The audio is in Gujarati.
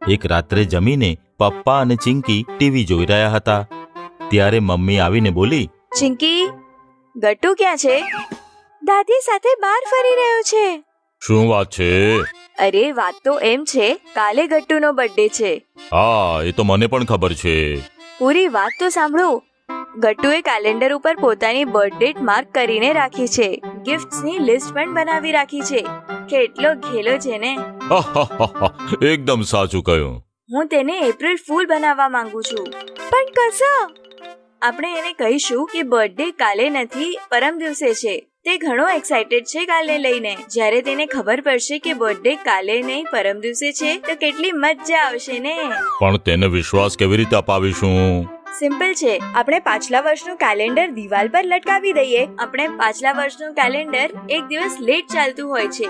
એક રાત્રે જમીને પપ્પા અને ચિંકી ટીવી જોઈ રહ્યા હતા. ત્યારે મમ્મી આવીને બોલી, ચિંકી, ગટ્ટુ ક્યાં છે? દાદી સાથે બહાર ફરી રહ્યો છે. શું વાત છે? અરે વાત તો એમ છે, કાલે ગટ્ટુનો બર્થડે છે. હા, એ તો મને પણ ખબર છે. પૂરી વાત તો સાંભળો. ગટ્ટુએ કેલેન્ડર ઉપર પોતાની બર્થડેટ માર્ક કરીને રાખી છે. ગિફ્ટ્સની લિસ્ટ પણ બનાવી રાખી છે. કેટલો ઘેલો છે ને. એકદમ સાચું કહ્યું. હું તેને એપ્રિલ ફૂલ બનાવવા માંગુ છું. પણ કશો? આપણે એને કહીશું કે બર્થડે કાલે નથી, પરમ દિવસે છે. તે ઘણો એક્સાઇટેડ છે કાલને લઈને. જ્યારે તેને ખબર પડશે કે બર્થડે કાલે નહીં પરમ દિવસે છે તો કેટલી મજા આવશે ને. પણ તેને વિશ્વાસ કેવી રીતે અપાવીશું? સિમ્પલ છે. આપણે પાછલા વર્ષનું કેલેન્ડર દિવાલ પર લટકાવી દઈએ. આપણે પાછલા વર્ષનું કેલેન્ડર એક દિવસ લેટ ચાલતું હોય છે.